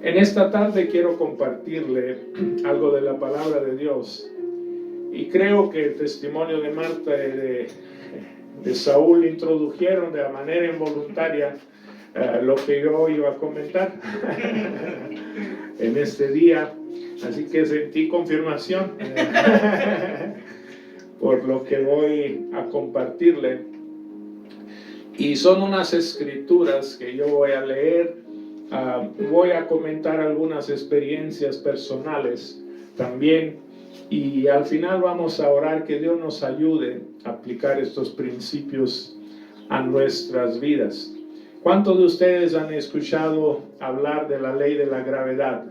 En esta tarde quiero compartirle algo de la palabra de Dios. Y creo que el testimonio de Marta y de Saúl introdujeron de manera involuntaria lo que yo iba a comentar en este día. Así que sentí confirmación por lo que voy a compartirle. Y son unas escrituras que yo voy a leer. Voy a comentar algunas experiencias personales también. Y al final vamos a orar que Dios nos ayude a aplicar estos principios a nuestras vidas. ¿Cuántos de ustedes han escuchado hablar de la ley de la gravedad?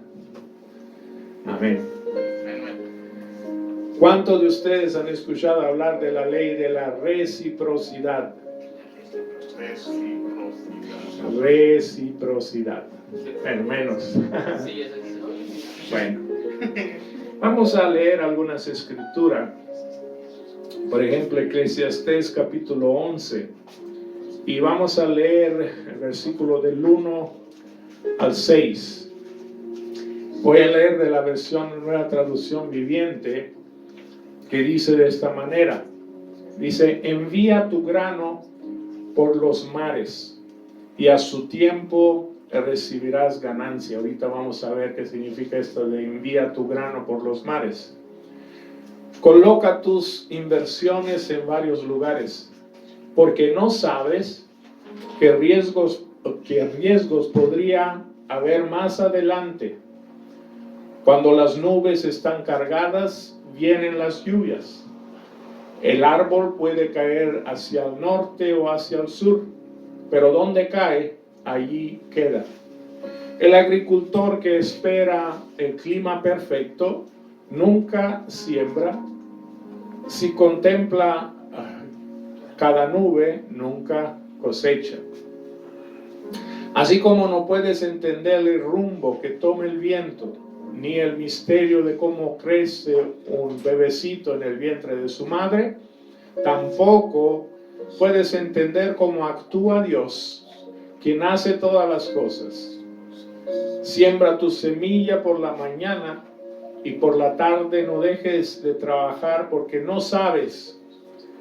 Amén. ¿Cuántos de ustedes han escuchado hablar de la ley de la reciprocidad? Reciprocidad. Bueno, menos. Bueno, vamos a leer algunas escrituras. Por ejemplo, Eclesiastés capítulo 11. Y vamos a leer el versículo del 1 al 6. Voy a leer de la versión Nueva Traducción Viviente, que dice de esta manera. Dice: envía tu grano por los mares, y a su tiempo recibirás ganancia. Ahorita vamos a ver qué significa esto de envía tu grano por los mares. Coloca tus inversiones en varios lugares, porque no sabes qué riesgos podría haber más adelante. Cuando las nubes están cargadas, vienen las lluvias. El árbol puede caer hacia el norte o hacia el sur, pero donde cae, allí queda. El agricultor que espera el clima perfecto nunca siembra. Si contempla cada nube, nunca cosecha. Así como no puedes entender el rumbo que toma el viento, ni el misterio de cómo crece un bebecito en el vientre de su madre, tampoco puedes entender cómo actúa Dios, quien hace todas las cosas. Siembra tu semilla por la mañana y por la tarde no dejes de trabajar, porque no sabes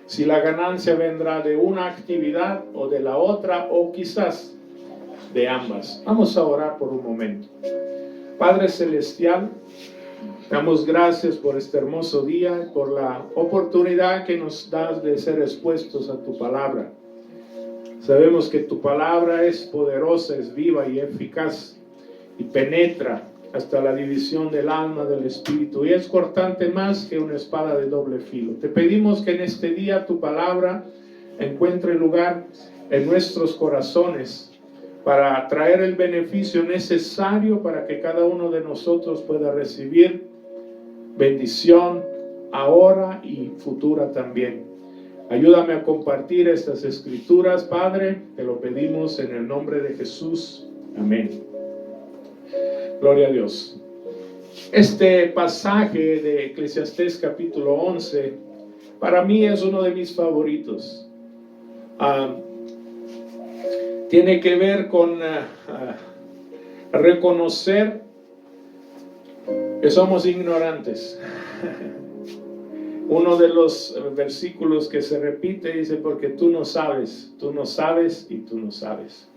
si la ganancia vendrá de una actividad o de la otra, o quizás de ambas. Vamos a orar por un momento. Padre Celestial, damos gracias por este hermoso día, por la oportunidad que nos das de ser expuestos a tu palabra. Sabemos que tu palabra es poderosa, es viva y eficaz, y penetra hasta la división del alma, del espíritu, y es cortante más que una espada de doble filo. Te pedimos que en este día tu palabra encuentre lugar en nuestros corazones, para traer el beneficio necesario para que cada uno de nosotros pueda recibir bendición ahora y futura también. Ayúdame a compartir estas escrituras, Padre, te lo pedimos en el nombre de Jesús. Amén. Gloria a Dios. Este pasaje de Eclesiastés capítulo 11, para mí es uno de mis favoritos. Tiene que ver con reconocer que somos ignorantes. Uno de los versículos que se repite dice: porque tú no sabes y tú no sabes.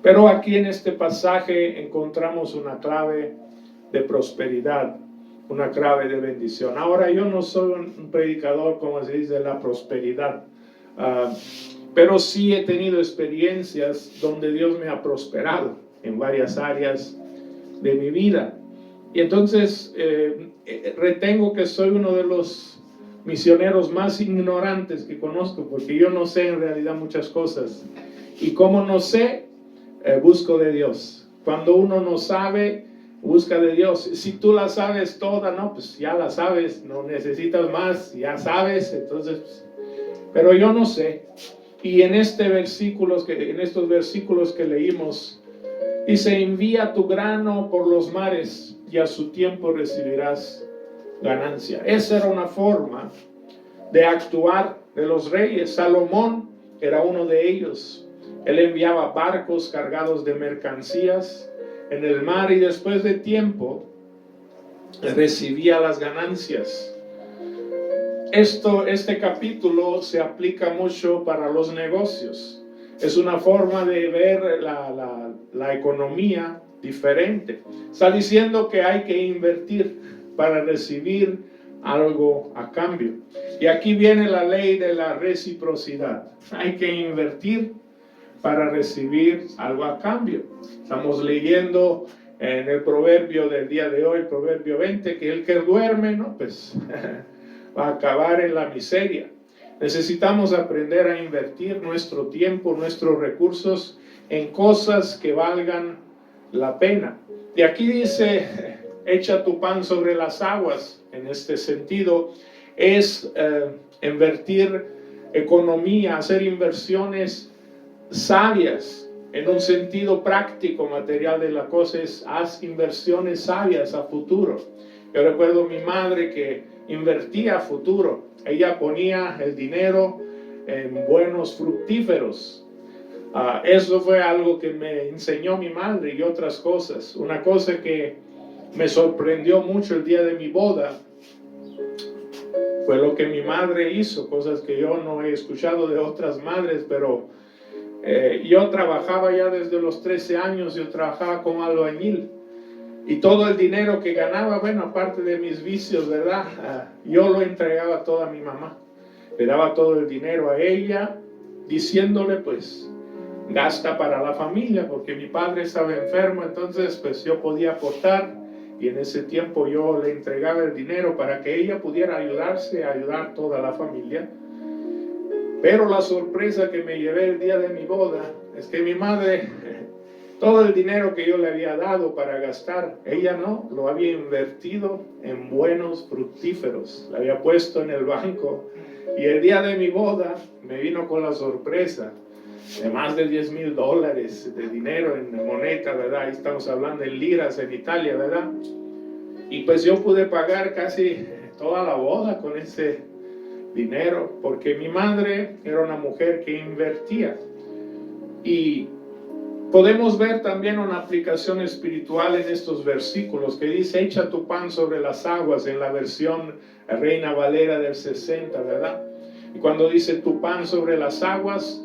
Pero aquí en este pasaje encontramos una clave de prosperidad, una clave de bendición. Ahora, yo no soy un predicador, como se dice, de la prosperidad. Pero sí he tenido experiencias donde Dios me ha prosperado en varias áreas de mi vida. Y entonces retengo que soy uno de los misioneros más ignorantes que conozco, porque yo no sé en realidad muchas cosas. Y como no sé, busco de Dios. Cuando uno no sabe, busca de Dios. Si tú la sabes toda, no, pues ya la sabes, no necesitas más, ya sabes. Entonces, pero yo no sé. Y en estos versículos que leímos, dice: envía tu grano por los mares y a su tiempo recibirás ganancia. Esa era una forma de actuar de los reyes. Salomón era uno de ellos. Él enviaba barcos cargados de mercancías, en el mar y después de tiempo recibía las ganancias. Este capítulo se aplica mucho para los negocios. Es una forma de ver la economía diferente. Está diciendo que hay que invertir para recibir algo a cambio. Y aquí viene la ley de la reciprocidad. Hay que invertir para recibir algo a cambio. Estamos leyendo en el proverbio del día de hoy, proverbio 20, que el que duerme, ¿no? Pues va a acabar en la miseria. Necesitamos aprender a invertir nuestro tiempo, nuestros recursos en cosas que valgan la pena. Y aquí dice, echa tu pan sobre las aguas. En este sentido, es invertir economía, hacer inversiones sabias. En un sentido práctico, material de la cosa, es haz inversiones sabias a futuro. Yo recuerdo a mi madre que invertía a futuro. Ella ponía el dinero en buenos fructíferos. Eso fue algo que me enseñó mi madre y otras cosas. Una cosa que me sorprendió mucho el día de mi boda fue lo que mi madre hizo, cosas que yo no he escuchado de otras madres, pero yo trabajaba ya desde los 13 años, yo trabajaba como albañil. Y todo el dinero que ganaba, bueno, aparte de mis vicios, ¿verdad? Yo lo entregaba todo a mi mamá. Le daba todo el dinero a ella, diciéndole, pues, gasta para la familia, porque mi padre estaba enfermo, entonces, pues, yo podía aportar. Y en ese tiempo yo le entregaba el dinero para que ella pudiera ayudarse, ayudar a toda la familia. Pero la sorpresa que me llevé el día de mi boda es que mi madre, todo el dinero que yo le había dado para gastar, ella no, lo había invertido en buenos fructíferos, lo había puesto en el banco. Y el día de mi boda me vino con la sorpresa de más de $10,000 de dinero en moneda, ¿verdad? Ahí estamos hablando en liras en Italia, ¿verdad? Y pues yo pude pagar casi toda la boda con ese dinero, porque mi madre era una mujer que invertía. Y podemos ver también una aplicación espiritual en estos versículos que dice, echa tu pan sobre las aguas, en la versión Reina Valera del 60, ¿verdad? Y cuando dice tu pan sobre las aguas,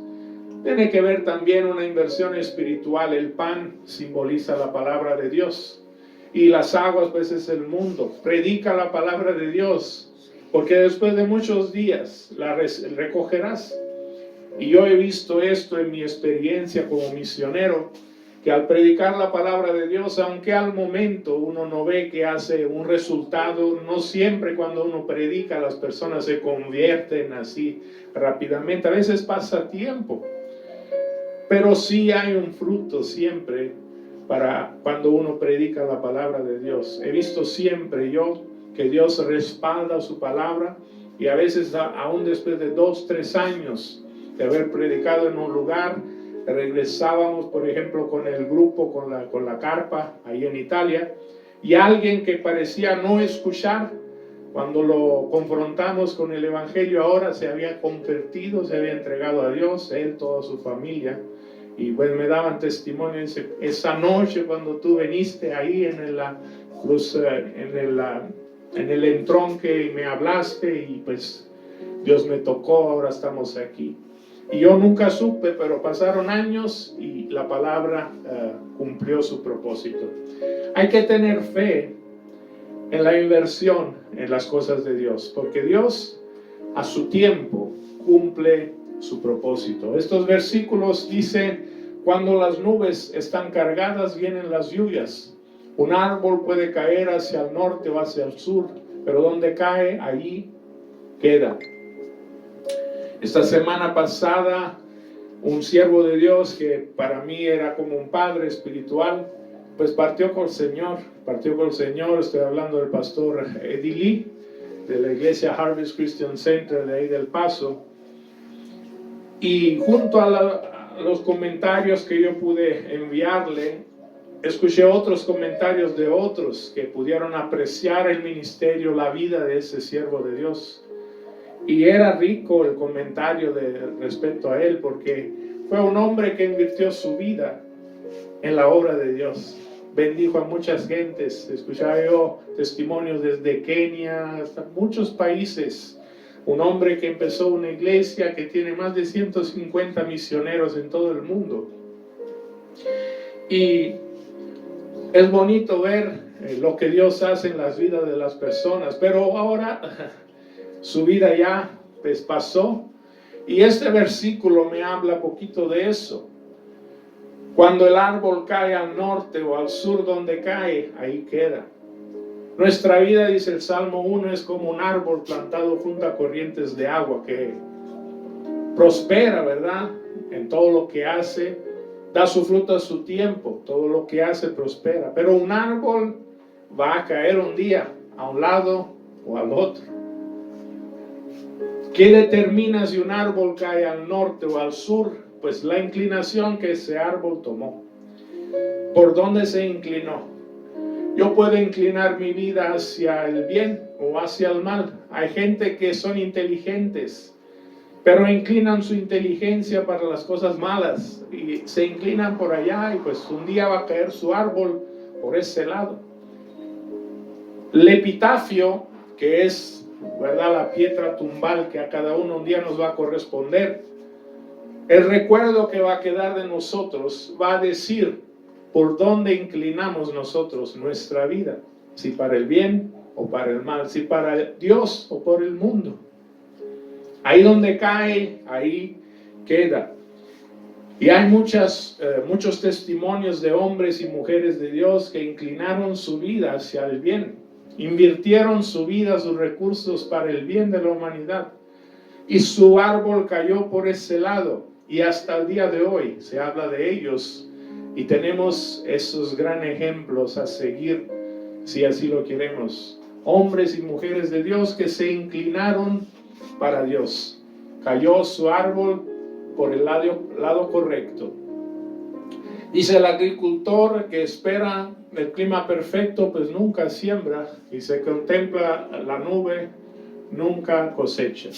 tiene que ver también una inversión espiritual. El pan simboliza la palabra de Dios y las aguas pues es el mundo. Predica la palabra de Dios, porque después de muchos días la recogerás. Y yo he visto esto en mi experiencia como misionero, que al predicar la palabra de Dios, aunque al momento uno no ve que hace un resultado, no siempre cuando uno predica las personas se convierten así rápidamente, a veces pasa tiempo, pero sí hay un fruto siempre para cuando uno predica la palabra de Dios. He visto siempre yo que Dios respalda su palabra, y a veces aún después de 2, 3 años de haber predicado en un lugar, regresábamos, por ejemplo, con el grupo, con la carpa, ahí en Italia, y alguien que parecía no escuchar, cuando lo confrontamos con el Evangelio, ahora se había convertido, se había entregado a Dios, él, toda su familia. Y pues me daban testimonio, esa noche cuando tú viniste ahí en el entronque y me hablaste, y pues Dios me tocó, ahora estamos aquí. Y yo nunca supe, pero pasaron años y la palabra cumplió su propósito. Hay que tener fe en la inversión en las cosas de Dios, porque Dios a su tiempo cumple su propósito. Estos versículos dicen, cuando las nubes están cargadas vienen las lluvias. Un árbol puede caer hacia el norte o hacia el sur, pero donde cae, allí queda. Esta semana pasada, un siervo de Dios que para mí era como un padre espiritual, pues partió con el Señor. Estoy hablando del pastor Eddie Lee, de la iglesia Harvest Christian Center de ahí del Paso. Y junto a los comentarios que yo pude enviarle, escuché otros comentarios de otros que pudieron apreciar el ministerio, la vida de ese siervo de Dios. Y era rico el comentario respecto a él, porque fue un hombre que invirtió su vida en la obra de Dios. bendijo a muchas gentes. Escuchaba yo testimonios desde Kenia hasta muchos países. Un hombre que empezó una iglesia que tiene más de 150 misioneros en todo el mundo. Y es bonito ver lo que Dios hace en las vidas de las personas, pero ahora su vida ya pues pasó, y este versículo me habla poquito de eso. Cuando el árbol cae al norte o al sur, donde cae, ahí queda. Nuestra vida, dice el Salmo 1, es como un árbol plantado junto a corrientes de agua que prospera, ¿verdad? En todo lo que hace, da su fruto a su tiempo, todo lo que hace prospera. Pero un árbol va a caer un día a un lado o al otro. ¿Qué determina si un árbol cae al norte o al sur? Pues la inclinación que ese árbol tomó. ¿Por dónde se inclinó? Yo puedo inclinar mi vida hacia el bien o hacia el mal. Hay gente que son inteligentes, pero inclinan su inteligencia para las cosas malas y se inclinan por allá, y pues un día va a caer su árbol por ese lado. El epitafio, que es, ¿verdad?, la piedra tumbal que a cada uno un día nos va a corresponder, el recuerdo que va a quedar de nosotros va a decir por dónde inclinamos nosotros nuestra vida, si para el bien o para el mal, si para Dios o por el mundo. Ahí donde cae, ahí queda. Y hay muchos testimonios de hombres y mujeres de Dios que inclinaron su vida hacia el bien, invirtieron su vida, sus recursos para el bien de la humanidad, y su árbol cayó por ese lado, y hasta el día de hoy se habla de ellos, y tenemos esos grandes ejemplos a seguir, si así lo queremos. Hombres y mujeres de Dios que se inclinaron para Dios. Cayó su árbol por el lado correcto. Dice el agricultor que espera el clima perfecto, pues nunca siembra, y se contempla la nube, nunca cosecha.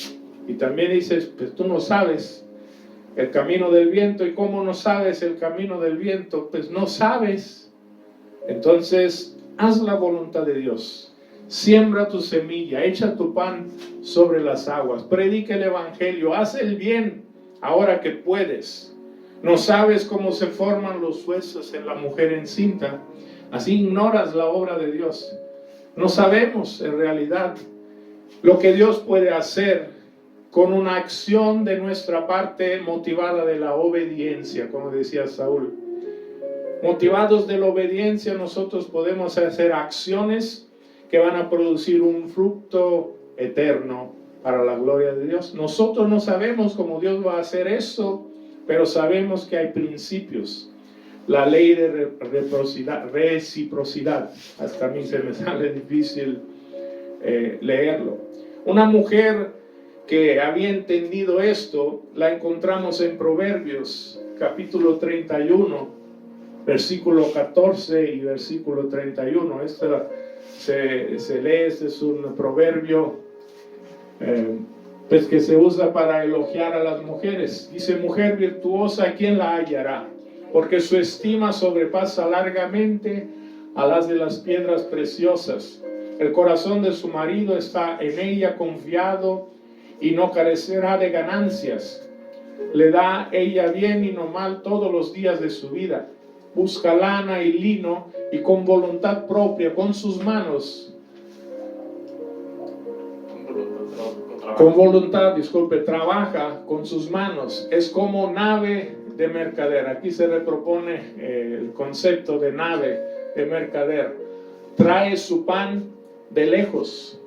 Y también dice, pues tú no sabes el camino del viento. ¿Y cómo no sabes el camino del viento? Pues no sabes. Entonces, haz la voluntad de Dios. Siembra tu semilla, echa tu pan sobre las aguas, predica el evangelio, haz el bien ahora que puedes. No sabes cómo se forman los huesos en la mujer encinta, así ignoras la obra de Dios. No sabemos en realidad lo que Dios puede hacer con una acción de nuestra parte motivada de la obediencia, como decía Saúl. Motivados de la obediencia, nosotros podemos hacer acciones que van a producir un fruto eterno para la gloria de Dios. Nosotros no sabemos cómo Dios va a hacer eso, pero sabemos que hay principios. La ley de reciprocidad, hasta a mí se me sale difícil leerlo. Una mujer que había entendido esto, la encontramos en Proverbios, capítulo 31, versículo 14 y versículo 31. Se lee, este es un proverbio pues que se usa para elogiar a las mujeres. Dice, mujer virtuosa, ¿quién la hallará? Porque su estima sobrepasa largamente a las de las piedras preciosas. El corazón de su marido está en ella confiado y no carecerá de ganancias. Le da ella bien y no mal todos los días de su vida. Busca lana y lino y con voluntad propia, con sus manos, trabaja con sus manos. Es como nave de mercader. Aquí se repropone el concepto de nave de mercader. Trae su pan de lejos.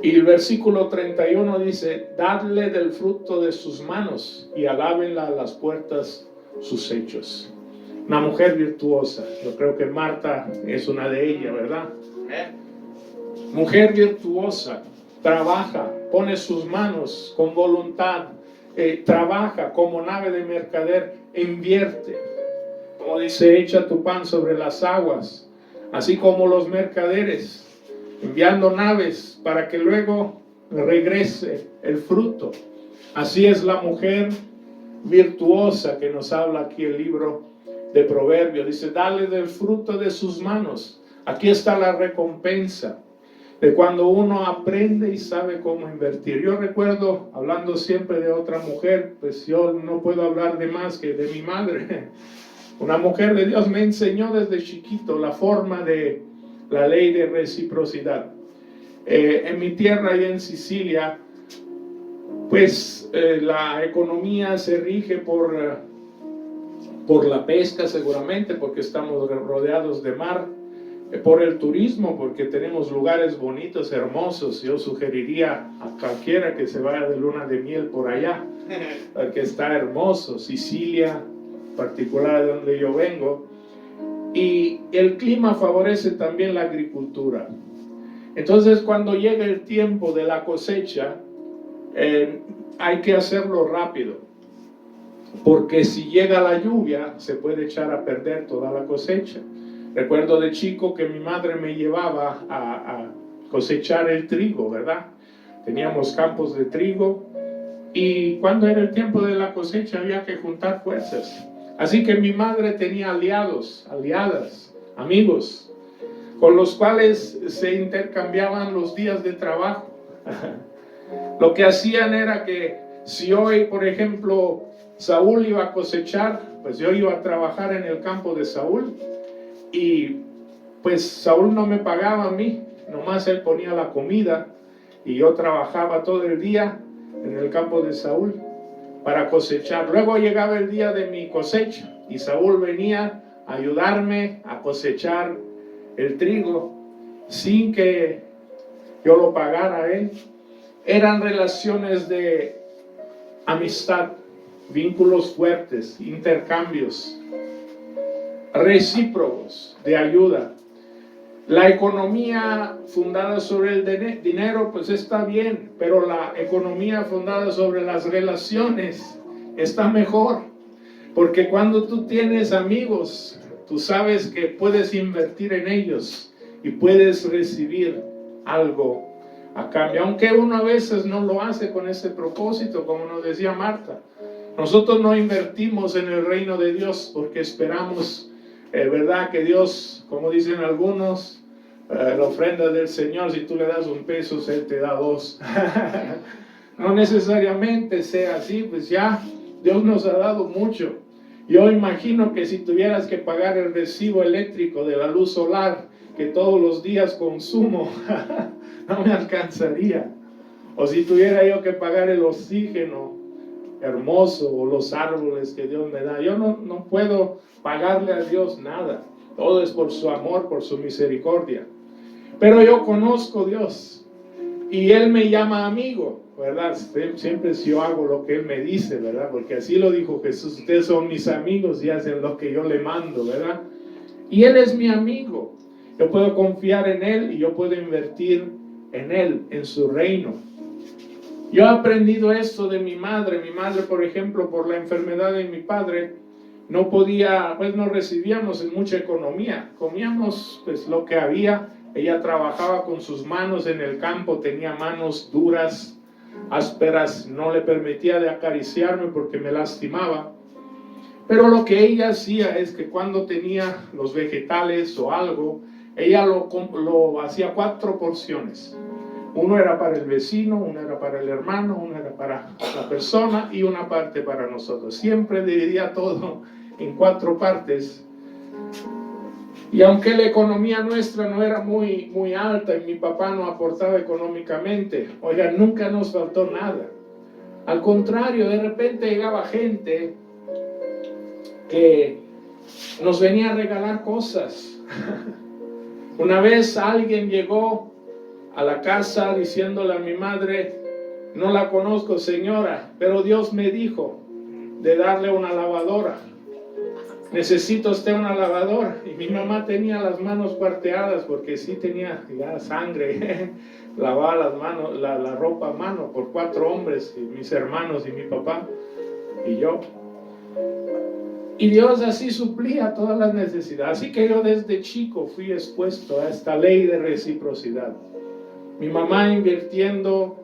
Y el versículo 31 dice, dadle del fruto de sus manos y alábenla a las puertas sus hechos. Una mujer virtuosa. Yo creo que Marta es una de ellas, ¿verdad? Mujer virtuosa, trabaja, pone sus manos con voluntad, trabaja como nave de mercader, invierte. Como dice, echa tu pan sobre las aguas, así como los mercaderes, enviando naves para que luego regrese el fruto. Así es la mujer virtuosa que nos habla aquí el libro de Proverbios. Dice, dale del fruto de sus manos. Aquí está la recompensa de cuando uno aprende y sabe cómo invertir. Yo recuerdo, hablando siempre de otra mujer, pues yo no puedo hablar de más que de mi madre. Una mujer de Dios me enseñó desde chiquito la forma de la ley de reciprocidad. En mi tierra, allá en Sicilia, pues la economía se rige por la pesca seguramente, porque estamos rodeados de mar, por el turismo, porque tenemos lugares bonitos, hermosos. Yo sugeriría a cualquiera que se vaya de luna de miel por allá, porque está hermoso. Sicilia, en particular de donde yo vengo, y el clima favorece también la agricultura. Entonces, cuando llega el tiempo de la cosecha, hay que hacerlo rápido, porque si llega la lluvia se puede echar a perder toda la cosecha. Recuerdo de chico que mi madre me llevaba a cosechar el trigo, ¿verdad? Teníamos campos de trigo y cuando era el tiempo de la cosecha había que juntar fuerzas. Así que mi madre tenía aliados, aliadas, amigos, con los cuales se intercambiaban los días de trabajo. Lo que hacían era que si hoy, por ejemplo, Saúl iba a cosechar, pues yo iba a trabajar en el campo de Saúl y pues Saúl no me pagaba a mí, nomás él ponía la comida y yo trabajaba todo el día en el campo de Saúl para cosechar. Luego llegaba el día de mi cosecha y Saúl venía a ayudarme a cosechar el trigo sin que yo lo pagara a él. Eran relaciones de amistad, vínculos fuertes, intercambios recíprocos de ayuda. La economía fundada sobre el dinero pues está bien, pero la economía fundada sobre las relaciones está mejor, porque cuando tú tienes amigos, tú sabes que puedes invertir en ellos y puedes recibir algo a cambio, aunque uno a veces no lo hace con ese propósito, como nos decía Marta. Nosotros no invertimos en el reino de Dios porque esperamos, ¿verdad? Que Dios, como dicen algunos, la ofrenda del Señor, si tú le das $1, Él te da 2. No necesariamente sea así, pues ya Dios nos ha dado mucho. Yo imagino que si tuvieras que pagar el recibo eléctrico de la luz solar que todos los días consumo, no me alcanzaría. O si tuviera yo que pagar el oxígeno hermoso o los árboles que Dios me da, yo no puedo pagarle a Dios nada. Todo es por su amor, por su misericordia. Pero yo conozco a Dios y Él me llama amigo, ¿verdad? Siempre si yo hago lo que Él me dice, ¿verdad? Porque así lo dijo Jesús: ustedes son mis amigos y hacen lo que yo le mando, ¿verdad? Y Él es mi amigo. Yo puedo confiar en Él y yo puedo invertir en Él, en su reino. Yo he aprendido esto de mi madre. Mi madre, por ejemplo, por la enfermedad de mi padre, no podía, pues no recibíamos en mucha economía. Comíamos pues lo que había. Ella trabajaba con sus manos en el campo, tenía manos duras, ásperas, no le permitía de acariciarme porque me lastimaba. Pero lo que ella hacía es que cuando tenía los vegetales o algo, ella lo hacía 4 porciones. Uno era para el vecino, uno era para el hermano, uno era para la persona y una parte para nosotros. Siempre dividía todo en 4 partes. Y aunque la economía nuestra no era muy alta y mi papá no aportaba económicamente, oiga, nunca nos faltó nada. Al contrario, de repente llegaba gente que nos venía a regalar cosas. Una vez alguien llegó a la casa diciéndole a mi madre: no la conozco, señora, pero Dios me dijo de darle una lavadora. Necesita usted una lavadora. Y mi mamá tenía las manos cuarteadas porque sí tenía ya sangre. Lavaba las manos, la ropa a mano por 4 hombres, mis hermanos y mi papá y yo. Y Dios así suplía todas las necesidades. Así que yo desde chico fui expuesto a esta ley de reciprocidad. Mi mamá invirtiendo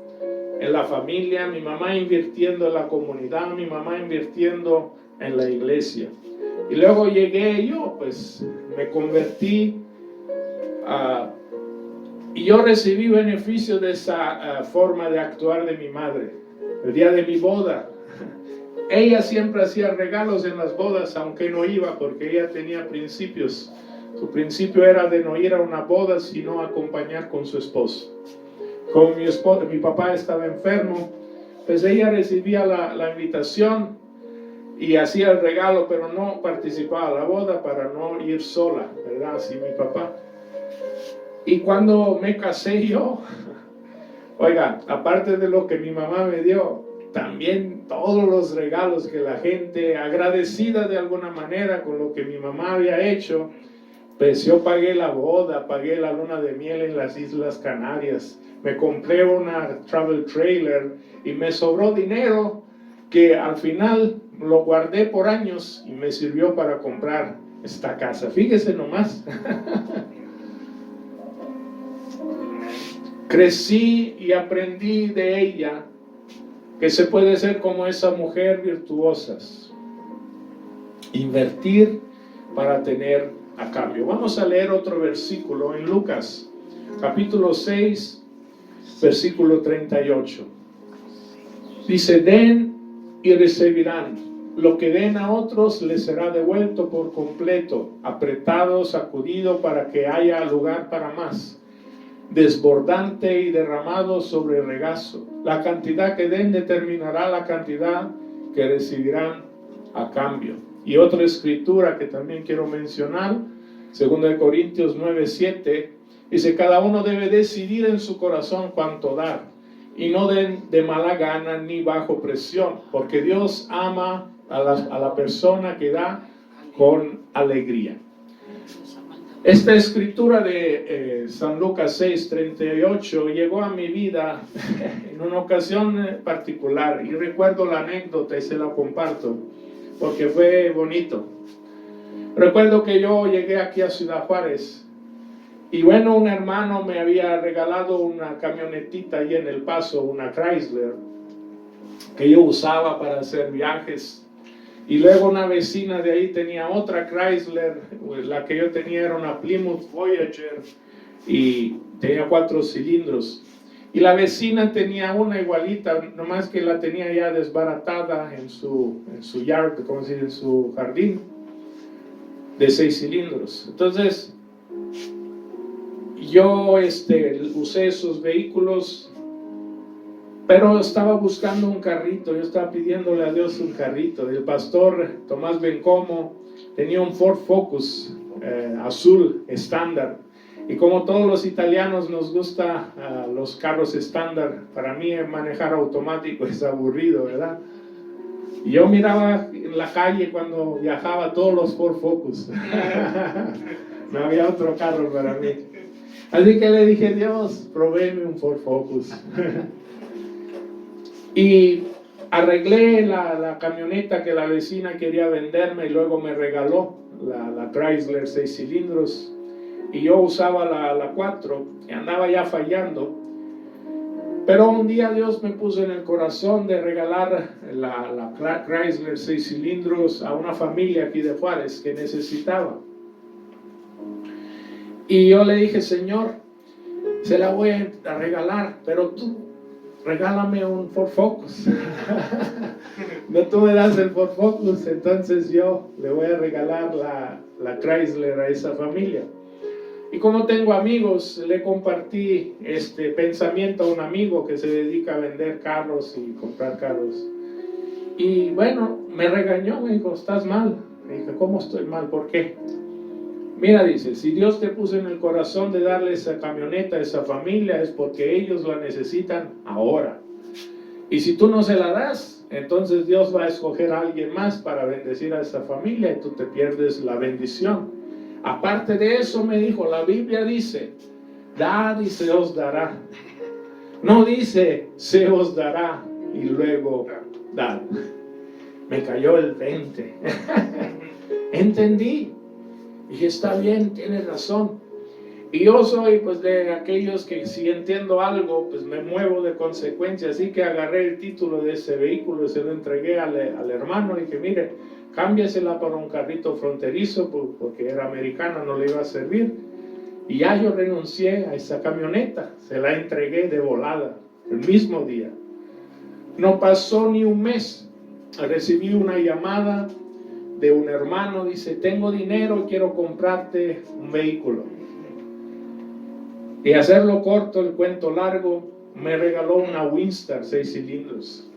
en la familia, mi mamá invirtiendo en la comunidad, mi mamá invirtiendo en la iglesia. Y luego llegué yo, pues me convertí y yo recibí beneficio de esa forma de actuar de mi madre. El día de mi boda, ella siempre hacía regalos en las bodas, aunque no iba, porque ella tenía principios. Su principio era de no ir a una boda, sino acompañar con su esposo. Como mi papá estaba enfermo, pues ella recibía la invitación y hacía el regalo, pero no participaba en la boda para no ir sola, ¿verdad? Así mi papá. Y cuando me casé yo, oiga, aparte de lo que mi mamá me dio, también todos los regalos que la gente, agradecida de alguna manera con lo que mi mamá había hecho, pues yo pagué la boda, pagué la luna de miel en las Islas Canarias, me compré una travel trailer y me sobró dinero que al final lo guardé por años y me sirvió para comprar esta casa. Fíjese nomás. Crecí y aprendí de ella que se puede ser como esa mujer virtuosas, invertir para tener a cambio. Vamos a leer otro versículo en Lucas, capítulo 6, versículo 38. Dice: den y recibirán, lo que den a otros les será devuelto por completo, apretado, sacudido, para que haya lugar para más, desbordante y derramado sobre regazo. La cantidad que den determinará la cantidad que recibirán a cambio. Y otra escritura que también quiero mencionar, 2 Corintios 9:7, dice: cada uno debe decidir en su corazón cuánto dar, y no den de mala gana ni bajo presión, porque Dios ama a la persona que da con alegría. Esta escritura de San Lucas 6:38 llegó a mi vida en una ocasión particular, y recuerdo la anécdota y se la comparto porque fue bonito. Recuerdo que yo llegué aquí a Ciudad Juárez y bueno, un hermano me había regalado una camionetita ahí en El Paso, una Chrysler, que yo usaba para hacer viajes. Y luego una vecina de ahí tenía otra Chrysler, la que yo tenía era una Plymouth Voyager y tenía 4 cilindros. Y la vecina tenía una igualita, nomás que la tenía ya desbaratada en su yard, como se dice, en su jardín, de 6 cilindros. Entonces, yo usé esos vehículos, pero estaba buscando un carrito, yo estaba pidiéndole a Dios un carrito. El pastor Tomás Bencomo tenía un Ford Focus azul estándar, y como todos los italianos nos gusta los carros estándar, para mí manejar automático es aburrido, ¿verdad? Y yo miraba en la calle cuando viajaba todos los Ford Focus. No había otro carro para mí. Así que le dije: Dios, provéeme un Ford Focus. Y arreglé la camioneta que la vecina quería venderme, y luego me regaló la Chrysler 6 cilindros, y yo usaba la 4 y andaba ya fallando. Pero un día Dios me puso en el corazón de regalar la Chrysler 6 cilindros a una familia aquí de Juárez que necesitaba. Y yo le dije: Señor, se la voy a regalar, pero tú regálame un Ford Focus. No, tú me das el Ford Focus, entonces yo le voy a regalar la Chrysler a esa familia. Y como tengo amigos, le compartí este pensamiento a un amigo que se dedica a vender carros y comprar carros. Y bueno, me regañó, me dijo: estás mal. Le dije: ¿cómo estoy mal? ¿Por qué? Mira, dice, si Dios te puso en el corazón de darle esa camioneta a esa familia, es porque ellos la necesitan ahora. Y si tú no se la das, entonces Dios va a escoger a alguien más para bendecir a esa familia y tú te pierdes la bendición. Aparte de eso, me dijo, la Biblia dice: dad y se os dará. No dice: se os dará y luego dad. Me cayó el 20. Entendí. Dije: está bien, tienes razón. Y yo soy pues de aquellos que si entiendo algo, pues me muevo de consecuencia. Así que agarré el título de ese vehículo y se lo entregué al hermano y dije: mire, cámbiasela para un carrito fronterizo, porque era americana, no le iba a servir. Y ya yo renuncié a esa camioneta, se la entregué de volada, el mismo día. No pasó ni un mes, recibí una llamada de un hermano, dice, tengo dinero, quiero comprarte un vehículo. Y hacerlo corto, el cuento largo, me regaló una Windstar 6 cilindros.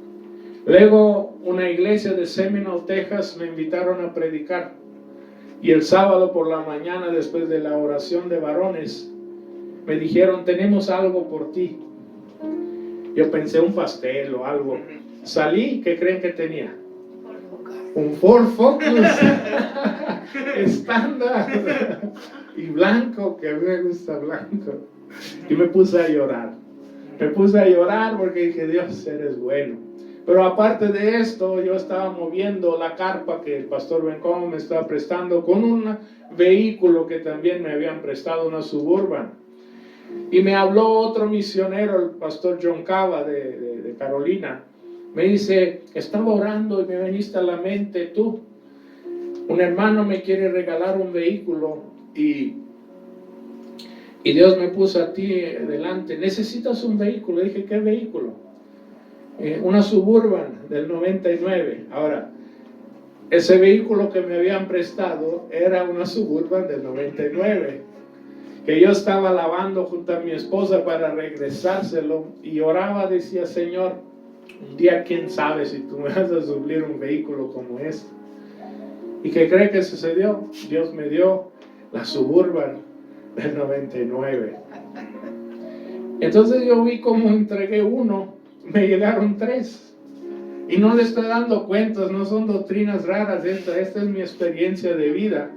Luego, una iglesia de Seminole, Texas, me invitaron a predicar. Y el sábado por la mañana, después de la oración de varones, me dijeron, tenemos algo por ti. Yo pensé un pastel o algo. Salí, ¿qué creen que tenía? Un Ford Focus estándar y blanco, que a mí me gusta blanco. Y me puse a llorar. Me puse a llorar porque dije, Dios, eres bueno. Pero aparte de esto, yo estaba moviendo la carpa que el pastor Bencom me estaba prestando con un vehículo que también me habían prestado, una Suburban. Y me habló otro misionero, el pastor John Cava de Carolina. Me dice, estaba orando y me viniste a la mente tú. Un hermano me quiere regalar un vehículo y Dios me puso a ti delante. ¿Necesitas un vehículo? Le dije, ¿qué vehículo? Una Suburban del 99. Ahora, ese vehículo que me habían prestado era una Suburban del 99. Que yo estaba lavando junto a mi esposa para regresárselo y oraba, decía, Señor, un día quién sabe si tú me vas a suplir un vehículo como este. ¿Y qué cree que sucedió? Dios me dio la Suburban del 99. Entonces yo vi cómo entregué uno, me llegaron 3. Y no le estoy dando cuentos, no son doctrinas raras, esta es mi experiencia de vida,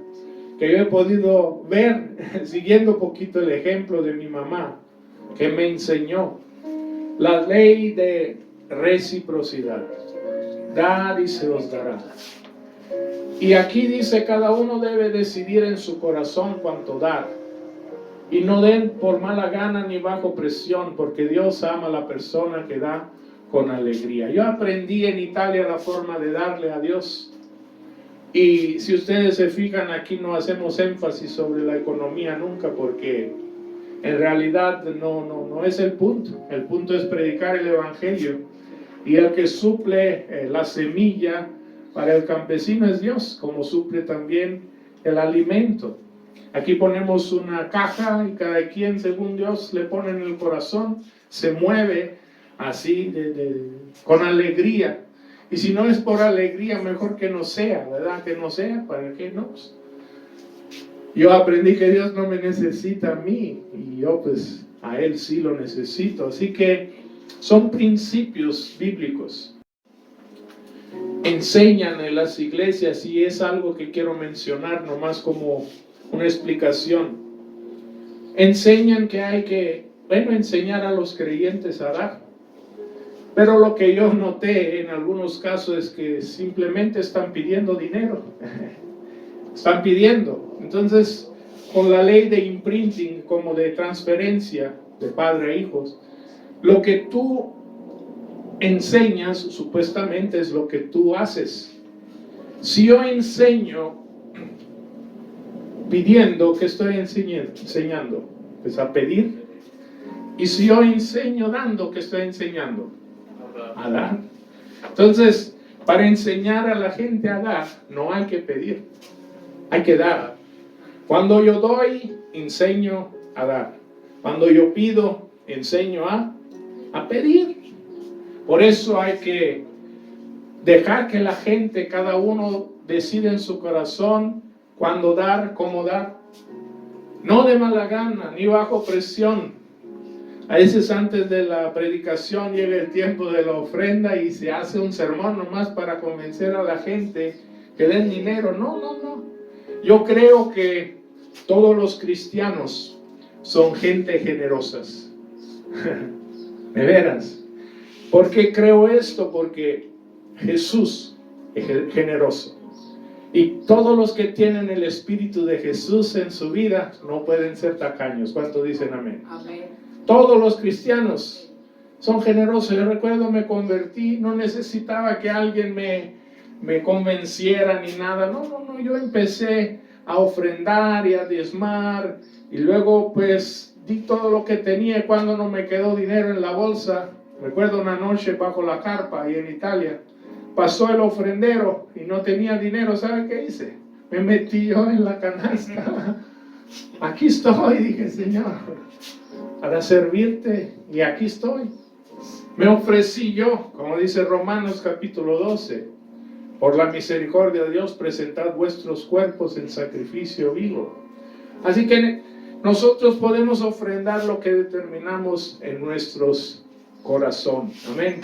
que yo he podido ver, siguiendo un poquito el ejemplo de mi mamá, que me enseñó la ley de reciprocidad. Dad y se os dará. Y aquí dice, cada uno debe decidir en su corazón cuánto dar. Y no den por mala gana ni bajo presión, porque Dios ama a la persona que da con alegría. Yo aprendí en Italia la forma de darle a Dios. Y si ustedes se fijan, aquí no hacemos énfasis sobre la economía nunca, porque en realidad no es el punto. El punto es predicar el evangelio. Y el que suple la semilla para el campesino es Dios, como suple también el alimento. Aquí ponemos una caja y cada quien, según Dios le pone en el corazón, se mueve así con alegría. Y si no es por alegría, mejor que no sea, ¿verdad? Que no sea, ¿para qué no? Yo aprendí que Dios no me necesita a mí y yo pues a Él sí lo necesito. Así que son principios bíblicos. Enseñan en las iglesias y es algo que quiero mencionar nomás como una explicación. Enseñan que hay que, enseñar a los creyentes a dar. Pero lo que yo noté en algunos casos es que simplemente están pidiendo dinero. Están pidiendo. Entonces, con la ley de imprinting, como de transferencia de padre a hijos, lo que tú enseñas supuestamente es lo que tú haces. Si yo enseño pidiendo, ¿qué estoy enseñando? Pues a pedir. Y si yo enseño dando, ¿qué estoy enseñando? A dar. Entonces, para enseñar a la gente a dar, no hay que pedir, hay que dar. Cuando yo doy, enseño a dar. Cuando yo pido, enseño a pedir. Por eso hay que dejar que la gente, cada uno decida en su corazón cuándo dar, cómo dar. No de mala gana, ni bajo presión. A veces antes de la predicación llega el tiempo de la ofrenda y se hace un sermón nomás para convencer a la gente que den dinero. No. Yo creo que todos los cristianos son gente generosas. De veras. ¿Por qué creo esto? Porque Jesús es generoso. Y todos los que tienen el Espíritu de Jesús en su vida no pueden ser tacaños. ¿Cuántos dicen amén? Amén. Todos los cristianos son generosos. Yo recuerdo, me convertí, no necesitaba que alguien me me convenciera ni nada. No, yo empecé a ofrendar y a diezmar, y luego pues di todo lo que tenía. Y cuando no me quedó dinero en la bolsa, recuerdo una noche bajo la carpa ahí en Italia, pasó el ofrendero y no tenía dinero. ¿Sabe qué hice? Me metí yo en la canasta. Aquí estoy, dije, Señor, para servirte, y aquí estoy. Me ofrecí yo, como dice Romanos capítulo 12, por la misericordia de Dios, presentad vuestros cuerpos en sacrificio vivo. Así que nosotros podemos ofrendar lo que determinamos en nuestros corazones. Amén.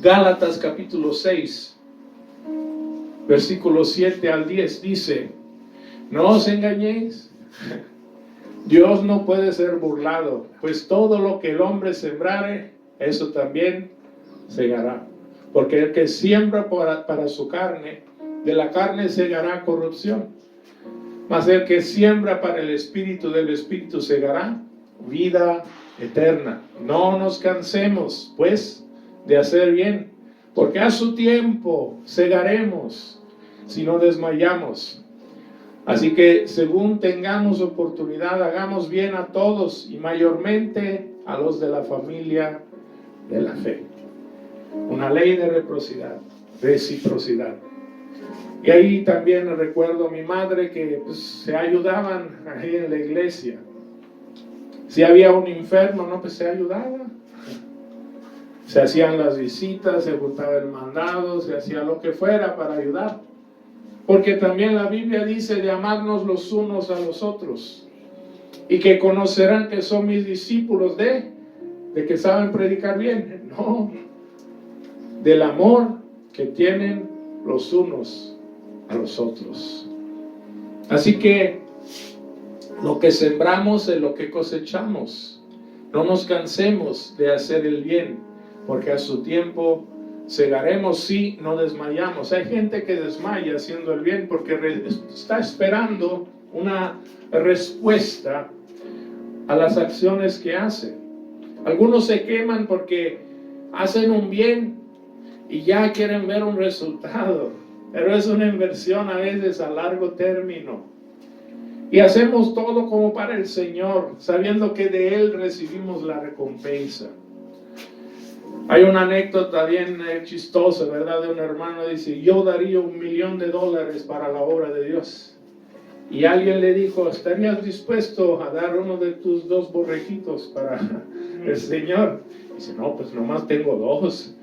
Gálatas capítulo 6, versículos 7 al 10 dice: no os engañéis, Dios no puede ser burlado, pues todo lo que el hombre sembrare, eso también segará. Porque el que siembra para su carne, de la carne segará corrupción. Mas el que siembra para el Espíritu, del Espíritu segará vida eterna. No nos cansemos, pues, de hacer bien, porque a su tiempo segaremos, si no desmayamos. Así que según tengamos oportunidad, hagamos bien a todos, y mayormente a los de la familia de la fe. Una ley de reciprocidad. Y ahí también recuerdo a mi madre que pues, se ayudaban ahí en la iglesia. Si había un enfermo, no, pues se ayudaba. Se hacían las visitas, se juntaba el mandado, se hacía lo que fuera para ayudar. Porque también la Biblia dice de amarnos los unos a los otros, y que conocerán que son mis discípulos de que saben predicar bien. No, del amor que tienen los unos a los otros. Así que lo que sembramos es lo que cosechamos. No nos cansemos de hacer el bien, porque a su tiempo segaremos si no desmayamos. Hay gente que desmaya haciendo el bien porque está esperando una respuesta a las acciones que hacen. Algunos se queman porque hacen un bien y ya quieren ver un resultado, pero es una inversión a veces a largo término. Y hacemos todo como para el Señor, sabiendo que de Él recibimos la recompensa. Hay una anécdota bien chistosa, ¿verdad? De un hermano, dice: yo daría $1,000,000 para la obra de Dios. Y alguien le dijo: ¿estarías dispuesto a dar uno de tus 2 borreguitos para el Señor? Dice: no, pues nomás tengo 2.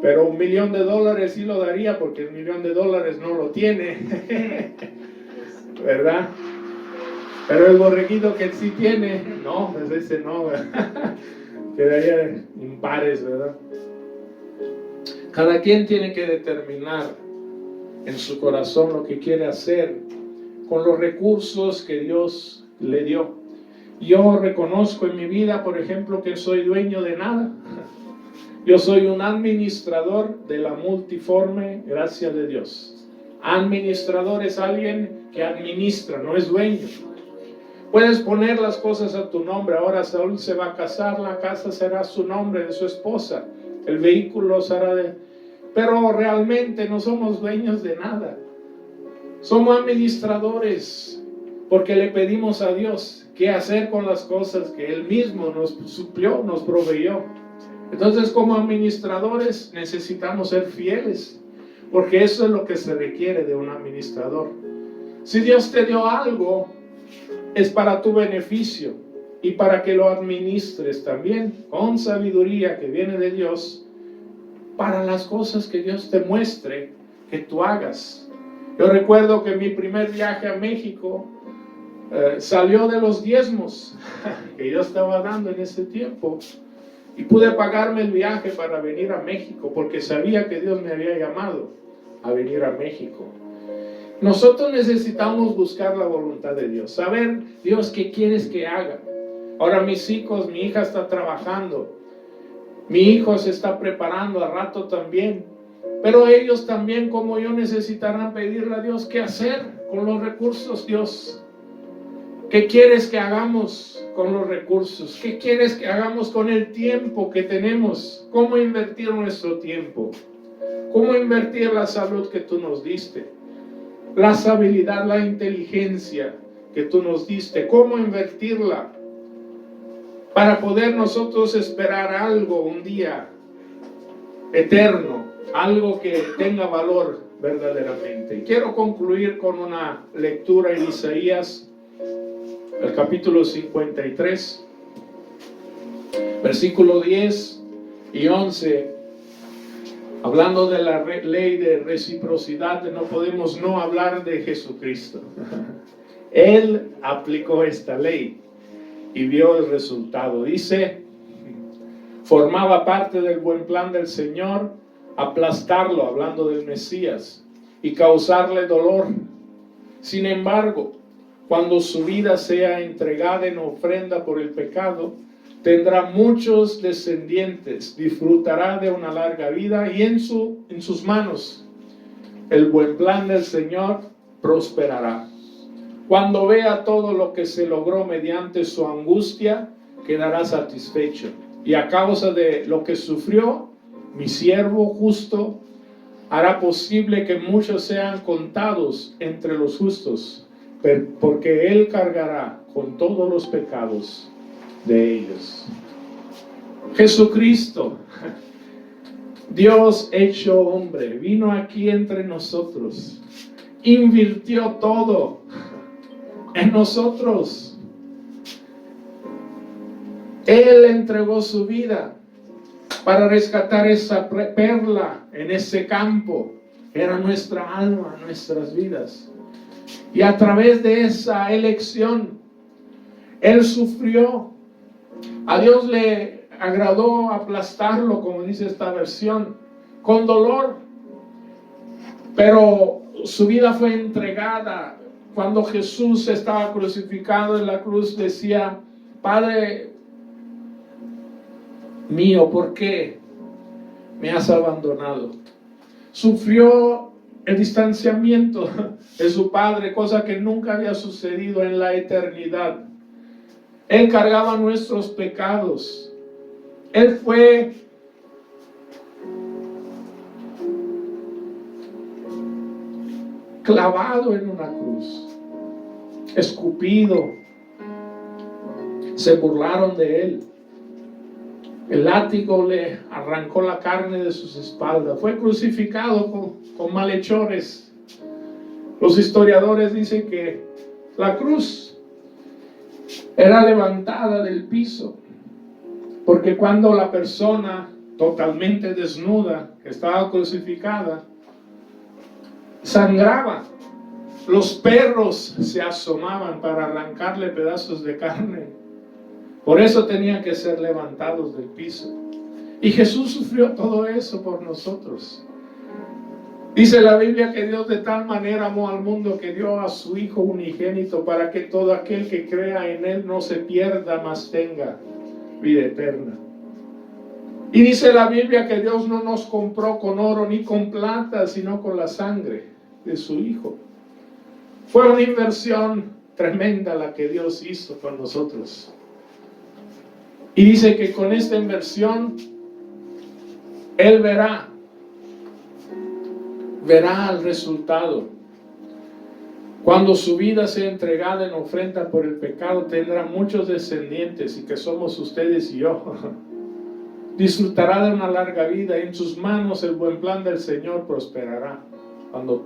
Pero $1,000,000 sí lo daría, porque el $1,000,000 no lo tiene. ¿Verdad? Pero el borreguito que sí tiene, no, pues ese no. Quedaría impares, ¿verdad? Cada quien tiene que determinar en su corazón lo que quiere hacer con los recursos que Dios le dio. Yo reconozco en mi vida, por ejemplo, que soy dueño de nada. Yo soy un administrador de la multiforme gracia de Dios. Administrador es alguien que administra, no es dueño. Puedes poner las cosas a tu nombre. Ahora Saúl se va a casar, la casa será su nombre, de su esposa. El vehículo será de... Pero realmente no somos dueños de nada. Somos administradores, porque le pedimos a Dios qué hacer con las cosas que Él mismo nos suplió, nos proveyó. Entonces, como administradores necesitamos ser fieles, porque eso es lo que se requiere de un administrador. Si Dios te dio algo, es para tu beneficio y para que lo administres también con sabiduría que viene de Dios, para las cosas que Dios te muestre que tú hagas. Yo recuerdo que mi primer viaje a México salió de los diezmos que yo estaba dando en ese tiempo, y pude pagarme el viaje para venir a México, porque sabía que Dios me había llamado a venir a México. Nosotros necesitamos buscar la voluntad de Dios, saber, Dios, ¿qué quieres que haga? Ahora mi hija está trabajando, mi hijo se está preparando a rato también, pero ellos también, como yo, necesitarán pedirle a Dios qué hacer con los recursos. Dios, ¿qué quieres que hagamos con los recursos? ¿Qué quieres que hagamos con el tiempo que tenemos? ¿Cómo invertir nuestro tiempo? cómo invertir la salud que tú nos diste, la habilidad, la inteligencia que tú nos diste, cómo invertirla para poder nosotros esperar algo un día eterno, algo que tenga valor verdaderamente. Quiero concluir con una lectura en Isaías, el capítulo 53, versículo 10 y 11, hablando de la ley de reciprocidad. No podemos no hablar de Jesucristo. Él aplicó esta ley y vio el resultado. Dice: formaba parte del buen plan del Señor aplastarlo, hablando del Mesías, y causarle dolor. Sin embargo, cuando su vida sea entregada en ofrenda por el pecado, tendrá muchos descendientes, disfrutará de una larga vida, y en sus manos el buen plan del Señor prosperará. Cuando vea todo lo que se logró mediante su angustia, quedará satisfecho. Y a causa de lo que sufrió, mi siervo justo hará posible que muchos sean contados entre los justos, porque Él cargará con todos los pecados de ellos. Jesucristo, Dios hecho hombre, vino aquí entre nosotros, invirtió todo en nosotros. Él entregó su vida para rescatar esa perla en ese campo. Era nuestra alma, nuestras vidas. Y a través de esa elección, Él sufrió. A Dios le agradó aplastarlo, como dice esta versión, con dolor. Pero su vida fue entregada. Cuando Jesús estaba crucificado en la cruz, decía: Padre mío, ¿por qué me has abandonado? Sufrió el distanciamiento de su Padre, cosa que nunca había sucedido en la eternidad. Él cargaba nuestros pecados. Él fue clavado en una cruz, escupido. Se burlaron de Él. El látigo le arrancó la carne de sus espaldas. Fue crucificado con malhechores. Los historiadores dicen que la cruz era levantada del piso, porque cuando la persona totalmente desnuda, que estaba crucificada, sangraba, los perros se asomaban para arrancarle pedazos de carne. Por eso tenían que ser levantados del piso. Y Jesús sufrió todo eso por nosotros. Dice la Biblia que Dios de tal manera amó al mundo que dio a su Hijo unigénito, para que todo aquel que crea en Él no se pierda, mas tenga vida eterna. Y dice la Biblia que Dios no nos compró con oro ni con plata, sino con la sangre de su Hijo. Fue una inversión tremenda la que Dios hizo con nosotros. Y dice que con esta inversión Él verá el resultado. Cuando su vida sea entregada en ofrenda por el pecado, tendrá muchos descendientes, y que somos ustedes y yo. Disfrutará de una larga vida, y en sus manos el buen plan del Señor prosperará. Cuando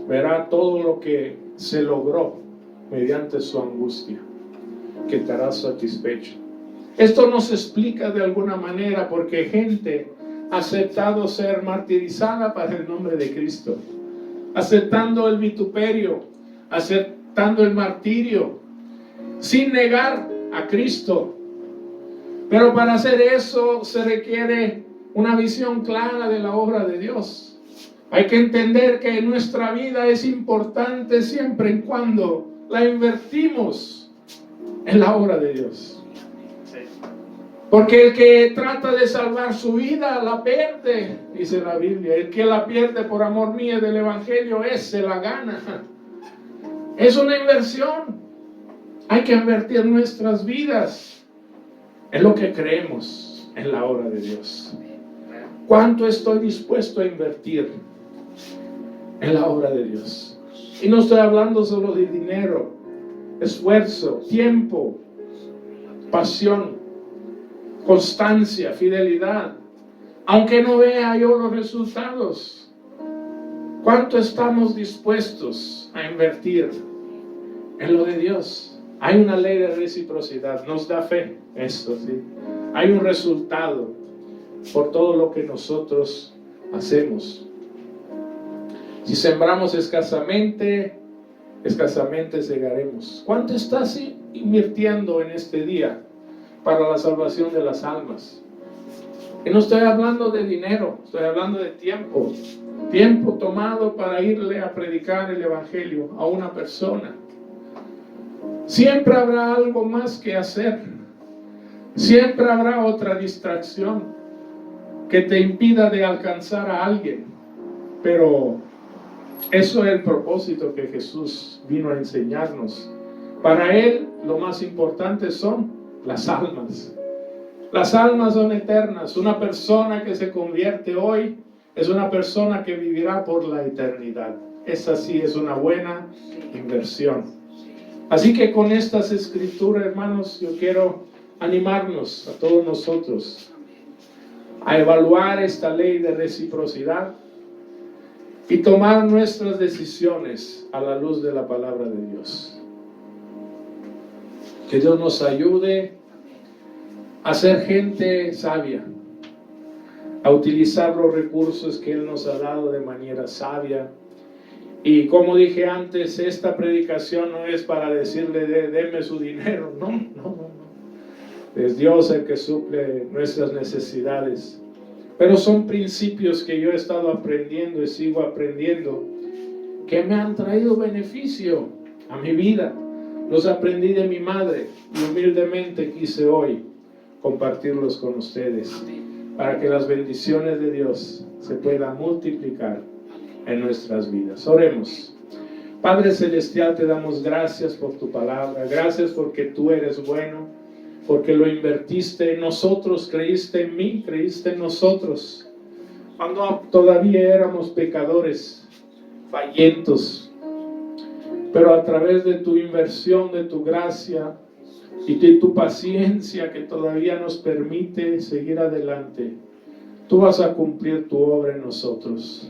verá todo lo que se logró mediante su angustia, que estará satisfecho. Esto nos explica de alguna manera porque gente ha aceptado ser martirizada para el nombre de Cristo, aceptando el vituperio, aceptando el martirio, sin negar a Cristo. Pero para hacer eso se requiere una visión clara de la obra de Dios. Hay que entender que nuestra vida es importante siempre y cuando la invertimos en la obra de Dios. Porque el que trata de salvar su vida la pierde, dice la Biblia. El que la pierde por amor mío del Evangelio, ese la gana. Es una inversión. Hay que invertir nuestras vidas en lo que creemos, en la obra de Dios. ¿Cuánto estoy dispuesto a invertir en la obra de Dios? Y no estoy hablando solo de dinero, esfuerzo, tiempo, pasión, constancia, fidelidad. Aunque no vea yo los resultados, ¿cuánto estamos dispuestos a invertir en lo de Dios? Hay una ley de reciprocidad, nos da fe, eso sí. Hay un resultado por todo lo que nosotros hacemos. Si sembramos escasamente, escasamente segaremos. ¿Cuánto estás invirtiendo en este día para la salvación de las almas? Y no estoy hablando de dinero, estoy hablando de tiempo. Tiempo tomado para irle a predicar el evangelio a una persona. Siempre habrá algo más que hacer. Siempre habrá otra distracción que te impida de alcanzar a alguien. Pero eso es el propósito que Jesús vino a enseñarnos. Para Él lo más importante son las almas. Las almas son eternas. Una persona que se convierte hoy es una persona que vivirá por la eternidad. Esa sí es una buena inversión. Así que con estas escrituras, hermanos, yo quiero animarnos a todos nosotros a evaluar esta ley de reciprocidad y tomar nuestras decisiones a la luz de la palabra de Dios. Que Dios nos ayude a ser gente sabia, a utilizar los recursos que Él nos ha dado de manera sabia. Y como dije antes, esta predicación no es para decirle deme su dinero, no. Es Dios el que suple nuestras necesidades. Pero son principios que yo he estado aprendiendo y sigo aprendiendo, que me han traído beneficio a mi vida. Los aprendí de mi madre y humildemente quise hoy compartirlos con ustedes, para que las bendiciones de Dios se puedan multiplicar en nuestras vidas. Oremos. Padre Celestial, te damos gracias por tu palabra. Gracias porque tú eres bueno, porque lo invertiste en nosotros, creíste en mí, creíste en nosotros. Cuando todavía éramos pecadores, fallentos, pero a través de tu inversión, de tu gracia y de tu paciencia que todavía nos permite seguir adelante, tú vas a cumplir tu obra en nosotros.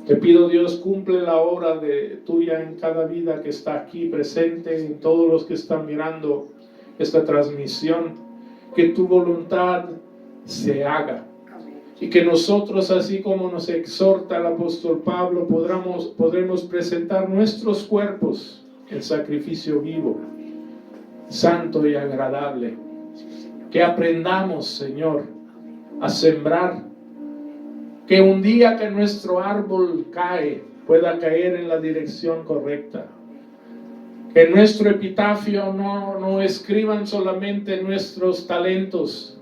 Te pido, Dios, cumple la obra tuya en cada vida que está aquí presente, en todos los que están mirando esta transmisión. Que tu voluntad se haga y que nosotros, así como nos exhorta el apóstol Pablo, podremos presentar nuestros cuerpos en sacrificio vivo, santo y agradable. Que aprendamos, Señor, a sembrar. Que un día que nuestro árbol cae, pueda caer en la dirección correcta. Que en nuestro epitafio no escriban solamente nuestros talentos,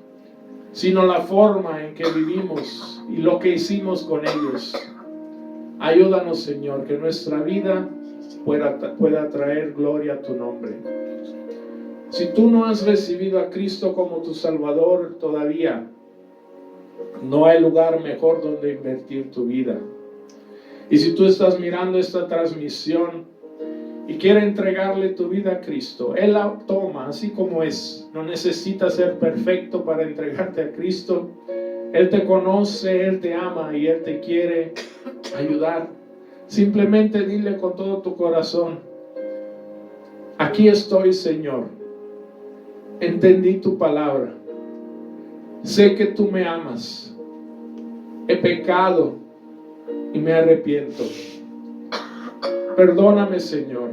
sino la forma en que vivimos y lo que hicimos con ellos. Ayúdanos, Señor, que nuestra vida pueda traer gloria a tu nombre. Si tú no has recibido a Cristo como tu Salvador todavía, no hay lugar mejor donde invertir tu vida. Y si tú estás mirando esta transmisión y quieres entregarle tu vida a Cristo, Él la toma así como es. No necesitas ser perfecto para entregarte a Cristo. Él te conoce, Él te ama y Él te quiere ayudar. Simplemente dile con todo tu corazón: aquí estoy, Señor. Entendí tu palabra. Sé que tú me amas. He pecado y me arrepiento. Perdóname, Señor.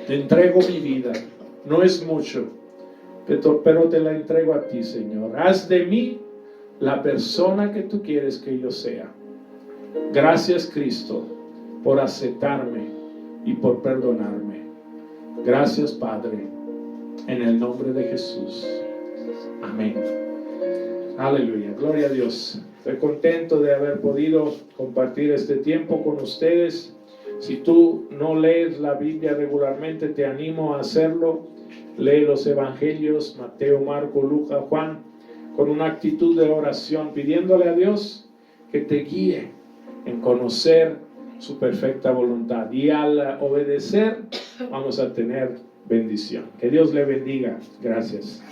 Te entrego mi vida. No es mucho, pero te la entrego a ti, Señor. Haz de mí la persona que tú quieres que yo sea. Gracias, Cristo, por aceptarme y por perdonarme. Gracias, Padre, en el nombre de Jesús. Amén. Aleluya, gloria a Dios. Estoy contento de haber podido compartir este tiempo con ustedes. Si tú no lees la Biblia regularmente, te animo a hacerlo. Lee los evangelios, Mateo, Marco, Lucas, Juan. con una actitud de oración, pidiéndole a Dios que te guíe en conocer su perfecta voluntad. Y al obedecer, vamos a tener bendición. Que Dios le bendiga. Gracias.